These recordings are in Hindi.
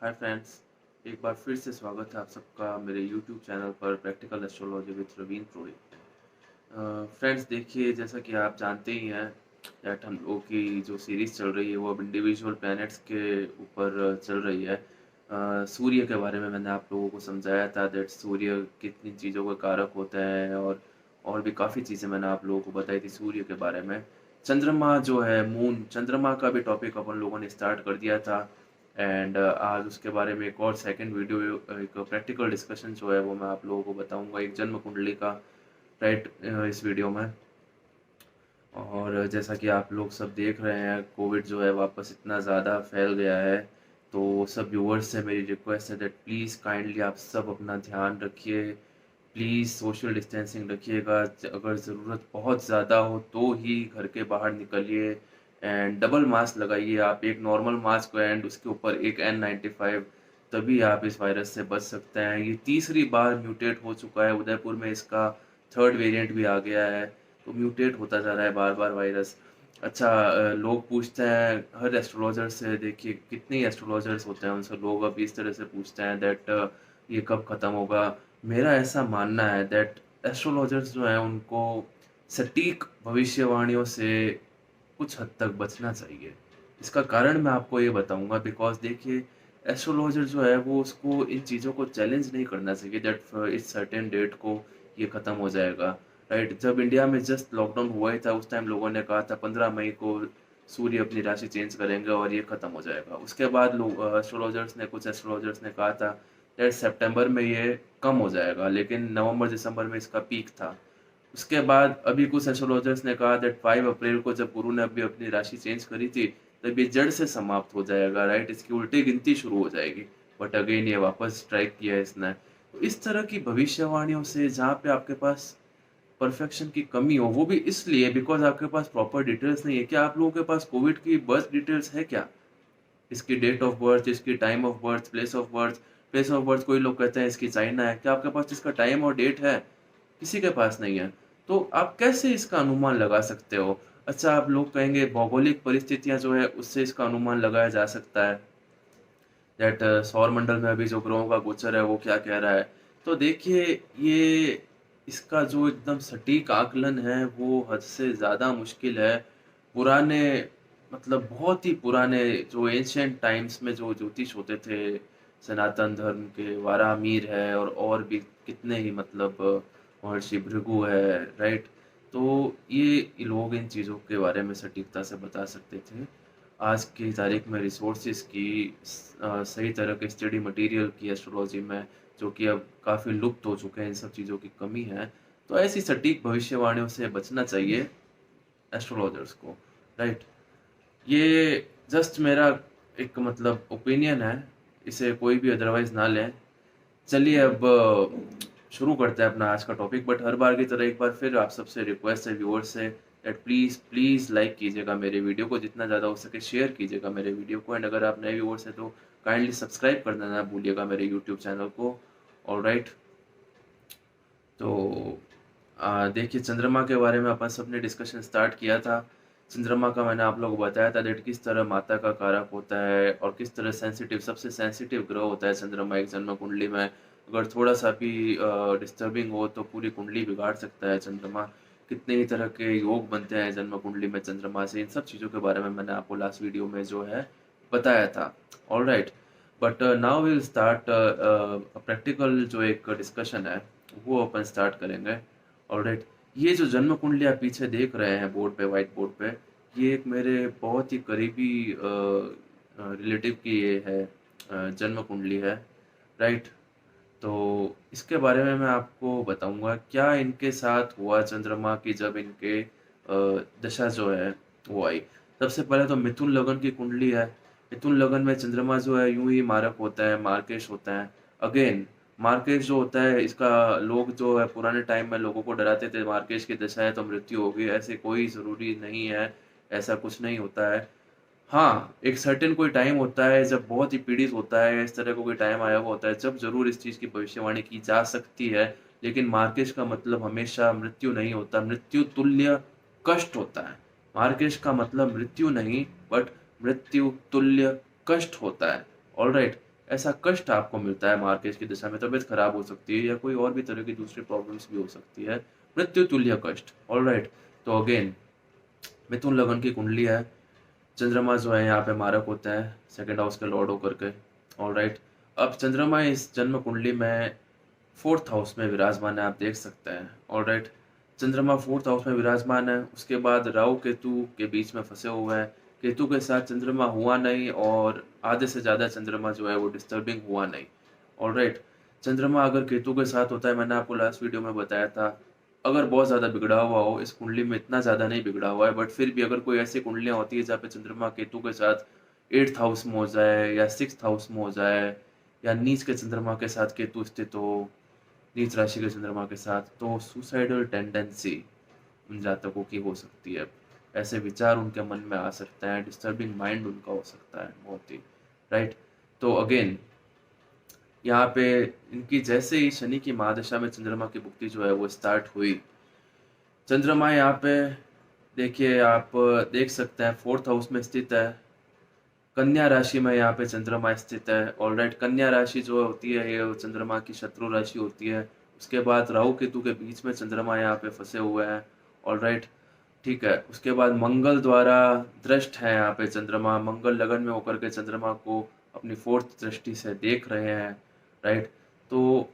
हाय फ्रेंड्स, एक बार फिर से स्वागत है आप सबका मेरे यूट्यूब चैनल पर practical astrology with Praveen Purohit. Friends देखिए, जैसा कि आप जानते ही हैं दैट हम लोगों की जो सीरीज़ चल रही है वो अब इंडिविजुअल प्लैनेट्स के ऊपर चल रही है। सूर्य के बारे में मैंने आप लोगों को समझाया था दैट सूर्य कितनी चीज़ों का कारक होता है, और भी काफ़ी चीज़ें मैंने आप लोगों को बताई थी सूर्य के बारे में। चंद्रमा जो है, मून, चंद्रमा का भी टॉपिक अपन लोगों ने स्टार्ट कर दिया था। एंड आज उसके बारे में एक और सेकंड वीडियो, एक प्रैक्टिकल डिस्कशन जो है वो मैं आप लोगों को बताऊंगा, एक जन्म कुंडली का, राइट, इस वीडियो में। और जैसा कि आप लोग सब देख रहे हैं, कोविड जो है वापस इतना ज़्यादा फैल गया है, तो सब व्यूअर्स से मेरी रिक्वेस्ट है दैट प्लीज़ काइंडली आप सब अपना ध्यान रखिए। प्लीज़ सोशल डिस्टेंसिंग रखिएगा। अगर ज़रूरत बहुत ज़्यादा हो तो ही घर के बाहर निकलिए। एंड डबल मास्क लगाइए आप, एक नॉर्मल मास्क एंड उसके ऊपर एक N95। तभी आप इस वायरस से बच सकते हैं। ये तीसरी बार म्यूटेट हो चुका है, उदयपुर में इसका थर्ड वेरिएंट भी आ गया है। तो म्यूटेट होता जा रहा है बार-बार वायरस। अच्छा, लोग पूछते हैं हर एस्ट्रोलॉजर से, देखिए कितने एस्ट्रोलॉजर्स होते हैं, उनसे लोग अब इस तरह से पूछते हैं दैट ये कब खत्म होगा। मेरा ऐसा मानना है दैट एस्ट्रोलॉजर्स जो हैं उनको सटीक भविष्यवाणियों से कुछ हद तक बचना चाहिए। इसका कारण मैं आपको ये बताऊँगा, बिकॉज़ देखिए एस्ट्रोलॉजर जो है वो उसको इन चीज़ों को चैलेंज नहीं करना चाहिए दैट इस सर्टेन डेट को ये खत्म हो जाएगा, राइट? जब इंडिया में जस्ट लॉकडाउन हुआ ही था उस टाइम लोगों ने कहा था 15 मई को सूर्य अपनी राशि चेंज करेंगे और ये खत्म हो जाएगा। उसके बाद लोग एस्ट्रोलॉजर्स ने, कुछ एस्ट्रोलॉजर्स ने कहा था दैट सितंबर में ये कम हो जाएगा, लेकिन नवंबर-दिसंबर में इसका पीक था। उसके बाद अभी कुछ एस्ट्रोलॉजर्स ने कहा दैट 5 अप्रैल को जब गुरु ने अभी अपनी राशि चेंज करी थी, तब ये जड़ से समाप्त हो जाएगा, राइट? इसकी उल्टी गिनती शुरू हो जाएगी। बट अगेन ये वापस स्ट्राइक किया है इसने। तो इस तरह की भविष्यवाणियों से जहाँ पे आपके पास परफेक्शन की कमी हो, वो भी इसलिए बिकॉज़ आपके पास प्रॉपर डिटेल्स नहीं है। क्या आप लोगों के पास कोविड की बर्थ डिटेल्स है क्या? इसकी डेट ऑफ बर्थ, इसकी time of birth, place of birth. Place of birth कोई लोग कहते हैं इसकी चाइना है। क्या आपके पास इसका टाइम और डेट है? किसी के पास नहीं है। तो आप कैसे इसका अनुमान लगा सकते हो? अच्छा, आप लोग कहेंगे भौगोलिक परिस्थितियाँ जो है उससे इसका अनुमान लगाया जा सकता है। दैट सौर मंडल में अभी जो ग्रहों का गोचर है वो क्या कह रहा है। तो देखिए, ये इसका जो एकदम सटीक आकलन है वो हद से ज़्यादा मुश्किल है। पुराने, मतलब बहुत ही पुराने जो एंशिएंट टाइम्स में जो ज्योतिष होते थे, सनातन धर्म के वारामीर है और भी कितने ही, मतलब महर्षि भृगु है, राइट? तो ये लोग इन चीज़ों के बारे में सटीकता से बता सकते थे। आज की तारीख में रिसोर्सेज़ की सही तरह के स्टडी मटेरियल की एस्ट्रोलॉजी में, जो कि अब काफ़ी लुप्त हो चुके हैं, इन सब चीज़ों की कमी है। तो ऐसी सटीक भविष्यवाणियों से बचना चाहिए एस्ट्रोलॉजर्स को, राइट? ये जस्ट मेरा एक, मतलब ओपिनियन है, इसे कोई भी अदरवाइज़ ना लें। चलिए अब शुरू करते हैं अपना आज का टॉपिक। बट हर बार की तरह एक बार फिर आप सबसे रिक्वेस्ट है, व्यूअर्स से, दैट प्लीज़ प्लीज़ लाइक कीजिएगा मेरे वीडियो को, जितना ज़्यादा हो सके शेयर कीजिएगा मेरे वीडियो को। एंड अगर आप नए व्यूअर्स हैं तो काइंडली सब्सक्राइब करना ना भूलिएगा मेरे यूट्यूब चैनल को। ऑलराइट, तो देखिए चंद्रमा के बारे में अपन सबने डिस्कशन स्टार्ट किया था। चंद्रमा का मैंने आप लोगों को बताया था दैट किस तरह माता का कारक होता है और किस तरह सेंसिटिव, सबसे सेंसिटिव ग्रह होता है चंद्रमा एक जन्म कुंडली में। अगर थोड़ा-सा भी डिस्टर्बिंग हो तो पूरी कुंडली बिगाड़ सकता है चंद्रमा। कितने ही तरह के योग बनते हैं जन्म कुंडली में चंद्रमा से, इन सब चीज़ों के बारे में मैंने आपको लास्ट वीडियो में जो है बताया था। Alright, but now we will start practical जो एक डिस्कशन है वो अपन स्टार्ट करेंगे। ऑलराइट, ये जो जन्म कुंडली आप पीछे देख रहे हैं बोर्ड पे, व्हाइट बोर्ड पे, ये एक मेरे बहुत ही करीबी रिलेटिव की ये है, जन्म कुंडली है, राइट? तो इसके बारे में मैं आपको बताऊंगा क्या इनके साथ हुआ चंद्रमा की जब इनके दशा जो है वो आई। सबसे पहले तो मिथुन लगन की कुंडली है। मिथुन लगन में चंद्रमा जो है यूं ही मारक होता है, मार्केश होता है। अगेन, मार्केश जो होता है इसका, लोग जो है पुराने टाइम में लोगों को डराते थे मार्केश की दशा है तो मृत्यु होगी, ऐसे कोई ज़रूरी नहीं है, ऐसा कुछ नहीं होता है। हाँ, एक सर्टेन कोई टाइम होता है जब बहुत ही पीड़ित होता है, इस तरह का कोई टाइम आया हुआ होता है जब ज़रूर इस चीज़ की भविष्यवाणी की जा सकती है, लेकिन मार्केश का मतलब हमेशा मृत्यु नहीं होता, मृत्यु तुल्य कष्ट होता है। मार्केश का मतलब मृत्यु नहीं, बट मृत्यु तुल्य कष्ट होता है। ऑलराइट? ऐसा कष्ट आपको मिलता है मार्केज की दशा में, तबीयत खराब हो सकती है या कोई और भी तरह की दूसरी प्रॉब्लम्स भी हो सकती है, मृत्यु तुल्य कष्ट। ऑलराइट, तो अगेन मिथुन लगन की कुंडली है, चंद्रमा जो है यहाँ पे मारक होता है सेकंड हाउस के लॉर्ड होकर के। ऑलराइट, अब चंद्रमा इस जन्म कुंडली में फोर्थ हाउस में विराजमान है, आप देख सकते हैं। ऑलराइट, चंद्रमा फोर्थ हाउस में विराजमान है, उसके बाद राहु केतु के बीच में फंसे हुए हैं। केतु के साथ चंद्रमा हुआ नहीं और आधे से ज़्यादा चंद्रमा जो है वो डिस्टर्बिंग हुआ नहीं। ऑलराइट, चंद्रमा अगर केतु के साथ होता है, मैंने आपको लास्ट वीडियो में बताया था, अगर बहुत ज़्यादा बिगड़ा हुआ हो, इस कुंडली में इतना ज़्यादा नहीं बिगड़ा हुआ है, बट फिर भी अगर कोई ऐसी कुंडलियाँ होती है जहाँ पे चंद्रमा केतु के साथ एट्थ हाउस में हो जाए या सिक्स्थ हाउस में हो जाए, या नीच के चंद्रमा के साथ केतु स्थित हो, नीच राशि के चंद्रमा के साथ, तो सुसाइडल टेंडेंसी उन जातकों की हो सकती है। ऐसे विचार उनके मन में आ सकते हैं, डिस्टर्बिंग माइंड उनका हो सकता है बहुत ही। राइट, तो अगेन यहाँ पे इनकी जैसे ही शनि की महादशा में चंद्रमा की भुक्ति जो है वो स्टार्ट हुई, चंद्रमा यहाँ पे देखिए आप देख सकते हैं फोर्थ हाउस में स्थित है, कन्या राशि में यहाँ पे चंद्रमा स्थित है। ऑलराइट, कन्या राशि जो होती है ये चंद्रमा की शत्रु राशि होती है। उसके बाद राहु केतु के बीच में चंद्रमा यहाँ पे फंसे हुए हैं। ऑलराइट, ठीक है, उसके बाद मंगल द्वारा दृष्ट है यहाँ पे चंद्रमा, मंगल लगन में होकर के चंद्रमा को अपनी फोर्थ दृष्टि से देख रहे हैं। राइट, तो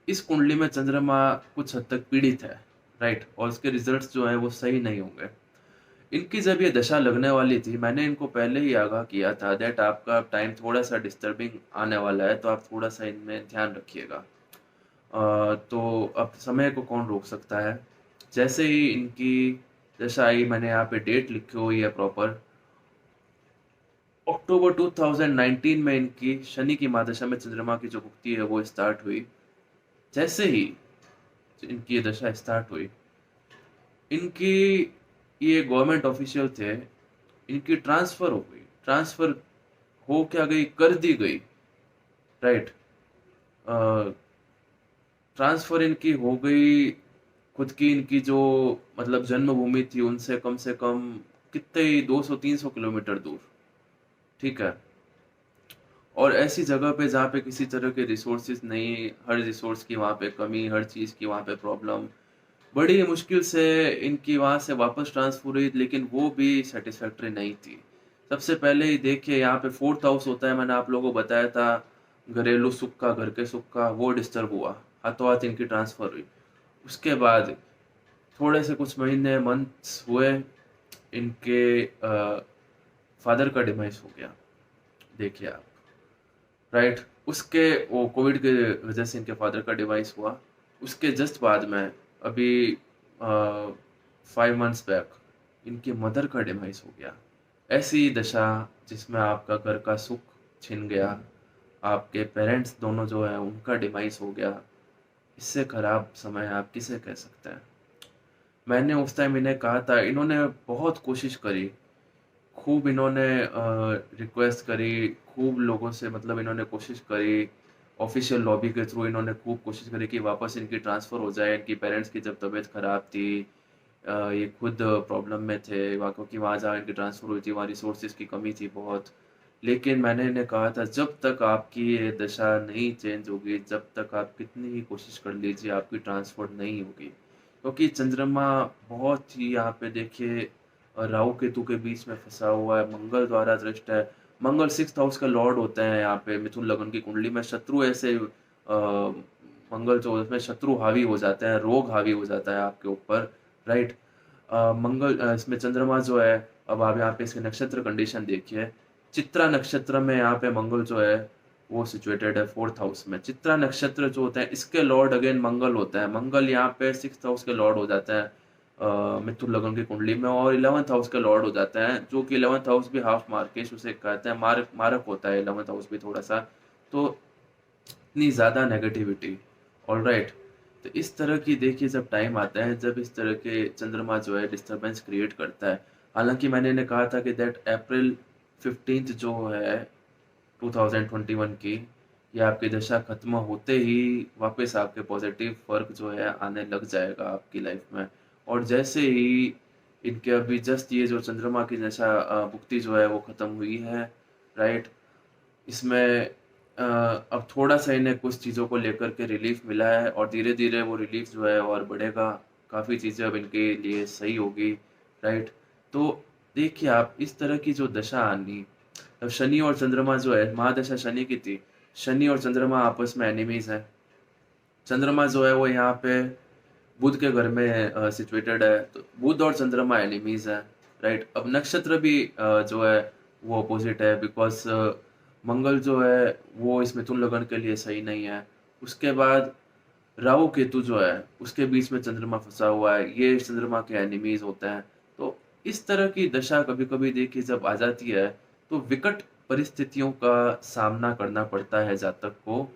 इस कुंडली में चंद्रमा कुछ हद तक पीड़ित है। राइट, और उसके रिजल्ट्स जो है वो सही नहीं होंगे। इनकी जब ये दशा लगने वाली थी, मैंने इनको पहले ही आगाह किया था दैट आपका टाइम थोड़ा सा डिस्टर्बिंग आने वाला है, तो आप थोड़ा सा इनमें ध्यान रखिएगा। तो अब समय को कौन रोक सकता है। जैसे ही इनकी दशा आई, मैंने यहाँ पे डेट लिखी हुई है प्रॉपर, अक्टूबर 2019 में इनकी शनि की महादशा में चंद्रमा की जो भुक्ति है वो स्टार्ट हुई। जैसे ही इनकी ये दशा स्टार्ट हुई, इनकी ये गवर्नमेंट ऑफिशियल थे, इनकी ट्रांसफर हो गई। ट्रांसफर हो क्या गई, कर दी गई। राइट, ट्रांसफर इनकी हो गई, खुद की इनकी जो मतलब जन्मभूमि थी उनसे कम से कम कितने ही 200-300 किलोमीटर दूर। ठीक है, और ऐसी जगह पे जहाँ पे किसी तरह के रिसोर्सेज नहीं, हर रिसोर्स की वहाँ पे कमी, हर चीज़ की वहाँ पे प्रॉब्लम, बड़ी मुश्किल से इनकी वहाँ से वापस ट्रांसफर हुई, लेकिन वो भी सेटिस्फैक्टरी नहीं थी। सबसे पहले ही देखिए यहाँ पे फोर्थ हाउस होता है, मैंने आप लोगों को बताया था, घरेलू सुख का, घर के सुख का, वो डिस्टर्ब हुआ, हाथों हाथ इनकी ट्रांसफर हुई। उसके बाद थोड़े से कुछ महीने मंथ्स हुए, इनके फादर का डिमाइस हो गया, देखिए आप। राइट, उसके वो कोविड के वजह से इनके फादर का डिवाइस हुआ। उसके जस्ट बाद में अभी 5 मंथ्स बैक इनकी मदर का डिवाइस हो गया। ऐसी दशा जिसमें आपका घर का सुख छिन गया, आपके पेरेंट्स दोनों जो है उनका डिवाइस हो गया, इससे खराब समय आप किसे कह सकते हैं। मैंने उस टाइम इन्हें कहा था, इन्होंने बहुत कोशिश करी, खूब इन्होंने रिक्वेस्ट करी, खूब लोगों से मतलब इन्होंने कोशिश करी, ऑफिशियल लॉबी के थ्रू इन्होंने खूब कोशिश करी कि वापस इनकी ट्रांसफ़र हो जाए। इनकी पेरेंट्स की जब तबीयत ख़राब थी, ये खुद प्रॉब्लम में थे वहाँ, क्योंकि वहाँ जहाँ इनकी ट्रांसफ़र हुई थी वहाँ रिसोर्सेज की कमी थी बहुत। लेकिन मैंने इन्हें कहा था जब तक आपकी ये दशा नहीं चेंज होगी, जब तक आप कितनी ही कोशिश कर लीजिए आपकी ट्रांसफ़र नहीं होगी। क्योंकि चंद्रमा बहुत ही यहाँ पे देखिए राहु केतु के बीच में फंसा हुआ है, मंगल द्वारा दृष्ट है। मंगल सिक्स्थ हाउस का लॉर्ड होते हैं यहाँ पे मिथुन लगन की कुंडली में। शत्रु ऐसे मंगल जो उसमें शत्रु हावी हो जाते हैं, रोग हावी हो जाता है आपके ऊपर। राइट, मंगल इसमें चंद्रमा जो है, अब आप यहाँ पे इसके नक्षत्र कंडीशन देखिए। चित्रा नक्षत्र में यहाँ पे मंगल जो है वो सिचुएटेड है फोर्थ हाउस में। चित्रा नक्षत्र जो होता है इसके लॉर्ड अगेन मंगल होता है। मंगल यहाँ पे सिक्स्थ हाउस के लॉर्ड हो जाता है मिथुन लगन की कुंडली में, और 11th हाउस का लॉर्ड हो जाता है, जो कि 11th हाउस भी हाफ मार्केश उसे कहते हैं, मारक मारक होता है 11th हाउस भी थोड़ा सा। तो इतनी ज़्यादा नेगेटिविटी। ऑलराइट, तो इस तरह की देखिए जब टाइम आता है, जब इस तरह के चंद्रमा जो है डिस्टर्बेंस क्रिएट करता है। हालांकि मैंने इन्हें कहा था कि दैट अप्रैल 15 जो है 2021 की, ये आपकी दशा खत्म होते ही वापस आपके पॉजिटिव फर्क जो है आने लग जाएगा आपकी लाइफ में। और जैसे ही इनके अभी जस्ट ये जो चंद्रमा की दशा भुक्ति जो है वो खत्म हुई है। राइट, इसमें अब थोड़ा-सा इन्हें कुछ चीज़ों को लेकर के रिलीफ़ मिला है और धीरे-धीरे वो रिलीफ़ जो है और बढ़ेगा, काफ़ी चीज़ें अब इनके लिए सही होगी, राइट? तो देखिए आप इस तरह की जो दशा आनी, अब शनि और चंद्रमा जो है, महादशा शनि की थी, शनि और चंद्रमा आपस में एनिमीज़ हैं। चंद्रमा जो है वो यहाँ पे बुध के घर में सिचुएटेड है, तो बुध और चंद्रमा एनिमीज़ हैं, राइट? अब नक्षत्र भी जो है वो अपोज़िट है, बिकॉज़ मंगल जो है वो इस मिथुन लगन के लिए सही नहीं है। उसके बाद राहु केतु जो है उसके बीच में चंद्रमा फँसा हुआ है, ये चंद्रमा के एनिमीज़ होते हैं। तो इस तरह की दशा कभी-कभी देखिए जब आ जाती है, तो विकट परिस्थितियों का सामना करना पड़ता है जातक को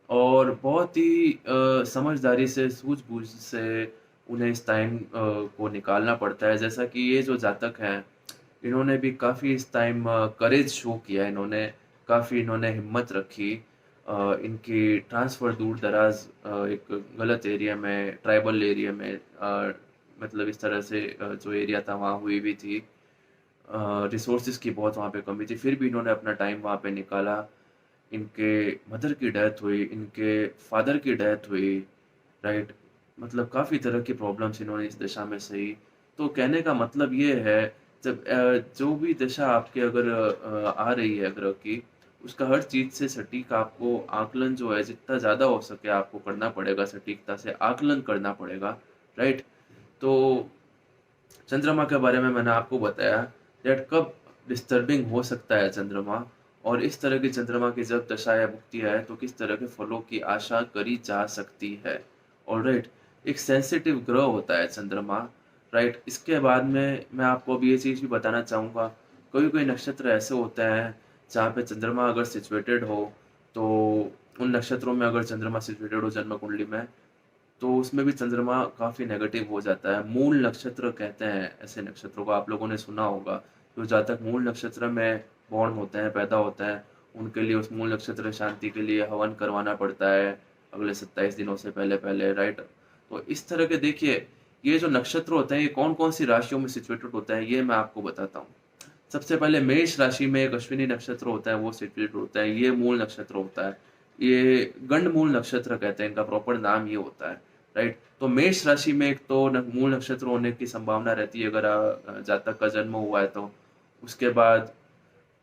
और बहुत ही समझदारी से, सूझ-बूझ से उन्हें इस टाइम को निकालना पड़ता है। जैसा कि ये जो जातक हैं, इन्होंने भी काफ़ी इस टाइम करेज शो किया इन्होंने, काफ़ी इन्होंने हिम्मत रखी। इनकी ट्रांसफ़र दूर-दराज़ एक गलत एरिया में, ट्राइबल एरिया में मतलब इस तरह से जो एरिया था वहाँ हुई भी थी। रिसोर्सेज़ की बहुत वहाँ पे कमी थी, फिर भी इन्होंने अपना टाइम वहाँ पे निकाला। इनके मदर की डेथ हुई, इनके फादर की डेथ हुई, राइट? मतलब काफ़ी तरह की प्रॉब्लम्स इन्होंने इस दशा में सही। तो कहने का मतलब ये है, जब जो भी दशा आपके अगर आ रही है ग्रह की, उसका हर चीज़ से सटीक आपको आकलन जो है जितना ज़्यादा हो सके आपको करना पड़ेगा, सटीकता से आकलन करना पड़ेगा, राइट? तो चंद्रमा के बारे में मैंने आपको बताया दैट कब डिस्टर्बिंग हो सकता है चंद्रमा और इस तरह की चंद्रमा की जब दशा या भुक्ति है तो किस तरह के फलों की आशा करी जा सकती है। ऑलराइट, एक सेंसिटिव ग्रह होता है चंद्रमा, राइट? इसके बाद में मैं आपको अभी ये चीज़ भी बताना चाहूँगा, कोई-कोई नक्षत्र ऐसे होते हैं जहाँ पे चंद्रमा अगर सिचुएटेड हो, तो उन नक्षत्रों में अगर चंद्रमा सिचुएटेड हो जन्म कुंडली में, तो उसमें भी चंद्रमा काफ़ी नेगेटिव हो जाता है। मूल नक्षत्र कहते हैं ऐसे नक्षत्रों को, आप लोगों ने सुना होगा। जो जातक मूल नक्षत्र में बॉर्न होते हैं, पैदा होते हैं, उनके लिए उस मूल नक्षत्र शांति के लिए हवन करवाना पड़ता है, अगले 27 दिनों से पहले-पहले, राइट? तो इस तरह के देखिए, ये जो नक्षत्र होते हैं, ये कौन-कौन सी राशियों में सिचुएटेड होते हैं, ये मैं आपको बताता हूँ। सबसे पहले मेष राशि में एक अश्विनी नक्षत्र होता है, वो सिचुएटेड होता है, ये मूल नक्षत्र होता है। ये गंडमूल नक्षत्र कहते हैं, इनका प्रॉपर नाम ये होता है, राइट? तो मेष राशि में एक तो मूल नक्षत्र होने की संभावना रहती है अगर जातक का जन्म हुआ है तो। उसके बाद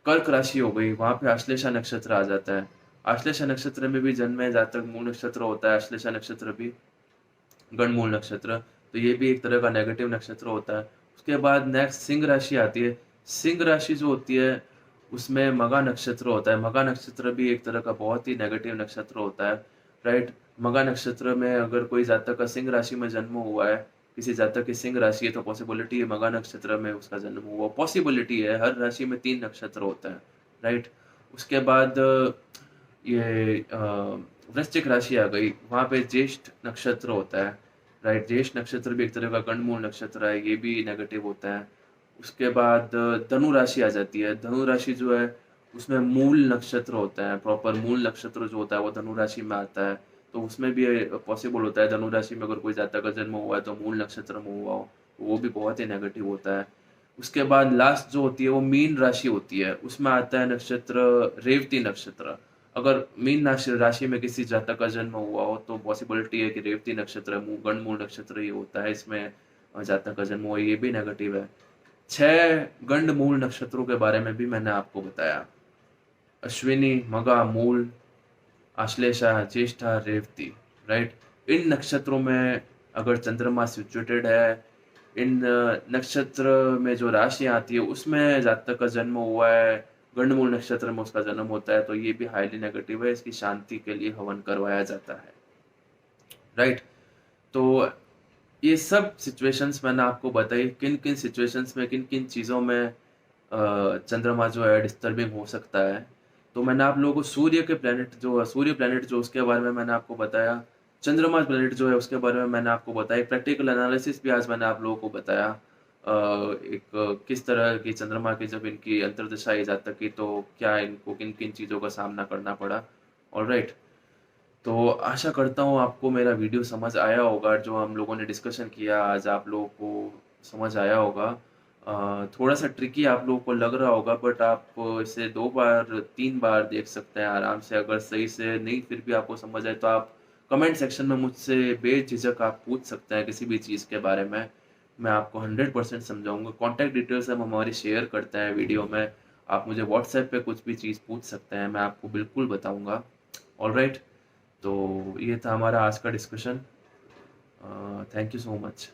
कर्क राशि हो गई, वहाँ पे आश्लेषा नक्षत्र आ जाता है। आश्लेषा नक्षत्र में भी जन्म है, जातक मूल नक्षत्र होता है, आश्लेषा नक्षत्र भी गणमूल नक्षत्र, तो ये भी एक तरह का नेगेटिव नक्षत्र होता है। उसके बाद नेक्स्ट सिंह राशि आती है। सिंह राशि जो होती है, उसमें मघा नक्षत्र होता है। मघा नक्षत्र भी एक तरह का बहुत ही नेगेटिव नक्षत्र होता है, राइट? मघा नक्षत्र में अगर कोई जातक का सिंह राशि में जन्म हुआ है, किसी जातक की सिंह राशि है, तो पॉसिबिलिटी है मघा नक्षत्र में उसका जन्म हुआ। पॉसिबिलिटी है, हर राशि में 3 नक्षत्र होते हैं, राइट? उसके बाद ये वृश्चिक राशि आ गई, वहाँ पे ज्येष्ठ नक्षत्र होता है, राइट? ज्येष्ठ नक्षत्र भी एक तरह का गणमूल नक्षत्र है, ये भी नेगेटिव होता है। उसके बाद धनु राशि आ जाती है, धनु राशि जो है, उसमें मूल नक्षत्र होता है, प्रॉपर मूल नक्षत्र जो होता है, वो धनु राशि में आता है, तो उसमें भी पॉसिबल होता है, धनु राशि में अगर कोई जातक का जन्म हुआ है, तो मूल नक्षत्र में हुआ हो, तो वो भी बहुत ही नेगेटिव होता है। उसके बाद लास्ट जो होती है, वो मीन राशि होती है, उसमें आता है नक्षत्र रेवती नक्षत्र। अगर मीन राशि में किसी जातक का जन्म हुआ हो तो पॉसिबिलिटी है कि रेवती नक्षत्र गणमूल नक्षत्र ही होता है इसमें जातक का जन्म हुआ, ये भी नेगेटिव है। 6 गंडमूल नक्षत्रों के बारे में भी मैंने आपको बताया। अश्विनी, मघा, मूल, आश्लेषा, ज्येष्ठा, रेवती, राइट? इन नक्षत्रों में अगर चंद्रमा सिचुएटेड है, इन नक्षत्र में जो राशियाँ आती है उसमें जातक का जन्म हुआ है, गंडमूल नक्षत्र में उसका जन्म होता है, तो ये भी हाईली नेगेटिव है, इसकी शांति के लिए हवन करवाया जाता है, राइट? तो ये सब सिचुएशंस मैंने आपको बताई, किन-किन सिचुएशंस में, किन-किन चीज़ों में चंद्रमा जो है डिस्टर्बिंग हो सकता है। तो मैंने आप लोगों को सूर्य प्लैनेट जो उसके बारे में मैंने आपको बताया। चंद्रमा प्लैनेट जो है उसके बारे में मैंने आपको बताया। प्रैक्टिकल एनालिसिस भी आज मैंने आप लोगों को बताया। किस तरह की चंद्रमा की जब इनकी अंतर्दशा आई जातक की तो क्या इनको किन-किन चीज़ों का सामना करना पड़ा। ऑलराइट। तो आशा करता हूँ आपको मेरा वीडियो समझ आया होगा, जो हम लोगों ने डिस्कशन किया आज आप लोगों को समझ आया होगा। थोड़ा-सा ट्रिकी आप लोगों को लग रहा होगा, बट आप इसे 2 बार, 3 बार देख सकते हैं आराम से। अगर सही से नहीं फिर भी आपको समझ आए तो आप कमेंट सेक्शन में मुझसे बेझिझक आप पूछ सकते हैं किसी भी चीज़ के बारे में। मैं आपको 100% समझाऊँगा। कॉन्टैक्ट डिटेल्स हम हमारी शेयर करते हैं वीडियो में। आप मुझे व्हाट्सएप पे कुछ भी चीज़ पूछ सकते हैं, मैं आपको बिल्कुल बताऊँगा। ऑलराइट? तो ये था हमारा आज का discussion. Thank you so much.